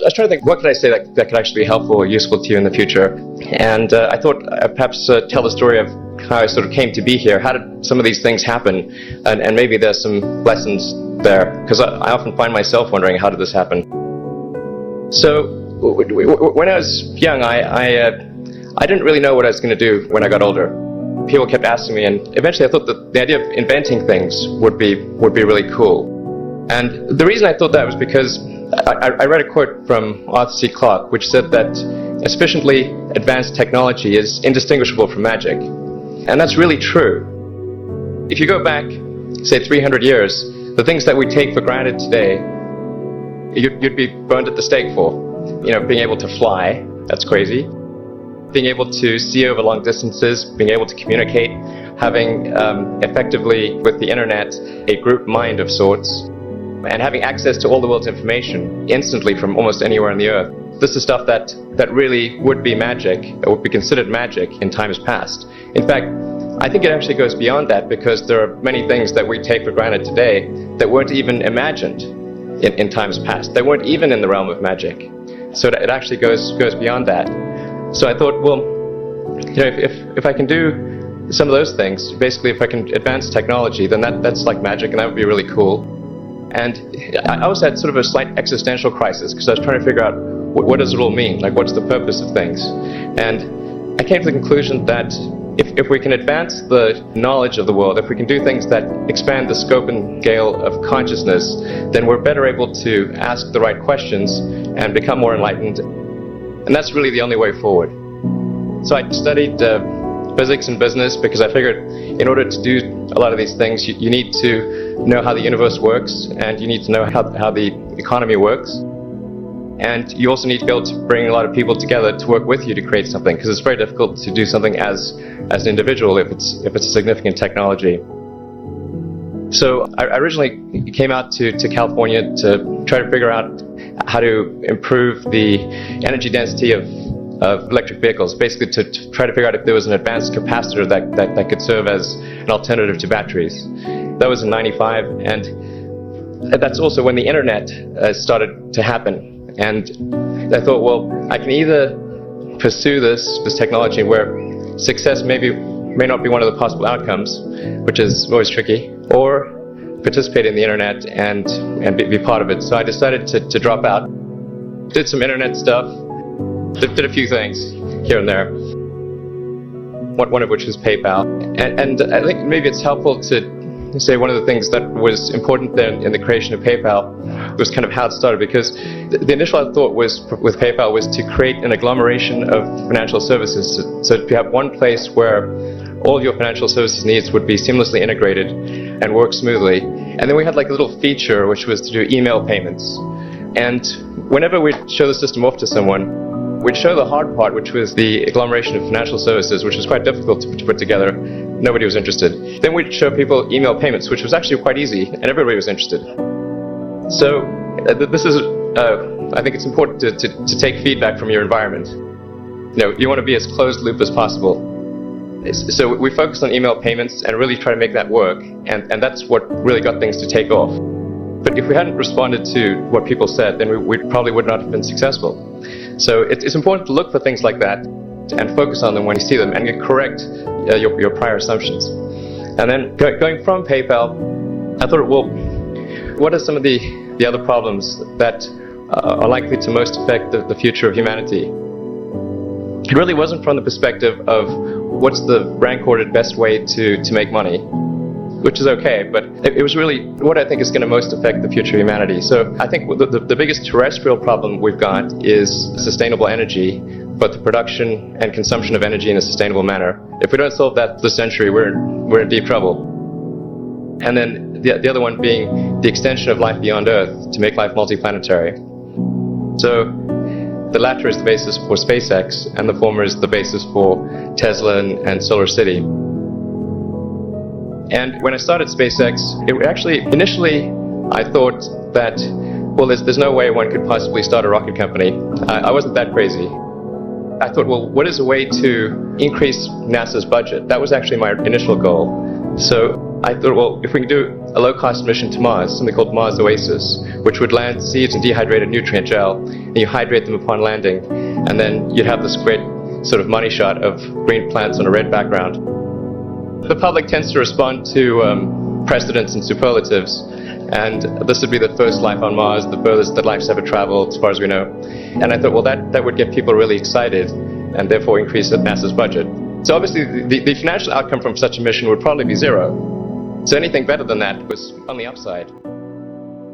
was trying to think, what could I say that could actually be helpful or useful to you in the future? And I thought I'd perhaps tell the story of how I sort of came to be here. How did some of these things happen? And maybe there's some lessons there, because I often find myself wondering, how did this happen? So when I was young, I didn't really know what I was going to do when I got older. People kept asking me, and eventually I thought that the idea of inventing things would be really cool. And the reason I thought that was because I read a quote from Arthur C. Clarke, which said that a sufficiently advanced technology is indistinguishable from magic. And that's really true. If you go back, say 300 years, the things that we take for granted today, you'd be burned at the stake for. You know, being able to fly, that's crazy. Being able to see over long distances, being able to communicate, having effectively, with the internet, a group mind of sorts, and having access to all the world's information instantly from almost anywhere on the earth. This is stuff that really would be magic, or would be considered magic in times past. In fact, I think it actually goes beyond that, because there are many things that we take for granted today that weren't even imagined in times past. They weren't even in the realm of magic. So it actually goes beyond that. So I thought, well, you know, if I can do some of those things, basically if I can advance technology, then that's like magic, and that would be really cool. And I also had sort of a slight existential crisis, because I was trying to figure out what does it all mean? Like, what's the purpose of things? And I came to the conclusion that if we can advance the knowledge of the world, if we can do things that expand the scope and scale of consciousness, then we're better able to ask the right questions and become more enlightened. And that's really the only way forward. So I studied physics and business, because I figured in order to do a lot of these things, you need to know how the universe works, and you need to know how the economy works. And you also need to be able to bring a lot of people together to work with you to create something, because it's very difficult to do something as an individual if it's a significant technology. So I originally came out to California to try to figure out how to improve the energy density of electric vehicles, basically to try to figure out if there was an advanced capacitor that could serve as an alternative to batteries. That was in '95, and that's also when the internet started to happen. And I thought, well, I can either pursue this technology where success may not be one of the possible outcomes, which is always tricky, or participate in the internet and be part of it. So I decided to drop out, did some internet stuff, did a few things here and there, one of which was PayPal. And I think maybe it's helpful to say one of the things that was important then in the creation of PayPal was kind of how it started, because the initial thought was with PayPal was to create an agglomeration of financial services, so to have one place where all of your financial services needs would be seamlessly integrated and work smoothly. And then we had like a little feature which was to do email payments. And whenever we'd show the system off to someone, we'd show the hard part, which was the agglomeration of financial services, which was quite difficult to put together. Nobody was interested. Then we'd show people email payments, which was actually quite easy, and everybody was interested. So this is, I think it's important to take feedback from your environment. You know, you want to be as closed loop as possible. So we focused on email payments and really try to make that work, and that's what really got things to take off. But if we hadn't responded to what people said, then we probably would not have been successful. So it's important to look for things like that and focus on them when you see them, and correct your prior assumptions. And then going from PayPal, I thought, well, what are some of the other problems that are likely to most affect the future of humanity? It really wasn't from the perspective of what's the rank-ordered best way to make money, which is okay, but it was really what I think is going to most affect the future of humanity. So I think the biggest terrestrial problem we've got is sustainable energy, but the production and consumption of energy in a sustainable manner. If we don't solve that this century, we're in deep trouble. And then the other one being the extension of life beyond Earth to make life multiplanetary. So the latter is the basis for SpaceX, and the former is the basis for Tesla and Solar City. And when I started SpaceX, it actually, initially, I thought that, well, there's no way one could possibly start a rocket company. I wasn't that crazy. I thought, well, what is a way to increase NASA's budget? That was actually my initial goal. So I thought, well, if we can do a low-cost mission to Mars, something called Mars Oasis, which would land seeds in dehydrated nutrient gel, and you hydrate them upon landing, and then you'd have this great sort of money shot of green plants on a red background. The public tends to respond to precedents and superlatives, and this would be the first life on Mars, the furthest that life's ever traveled, as far as we know. And I thought, well, that would get people really excited, and therefore increase NASA's budget. So obviously, the financial outcome from such a mission would probably be zero. So anything better than that was on the upside.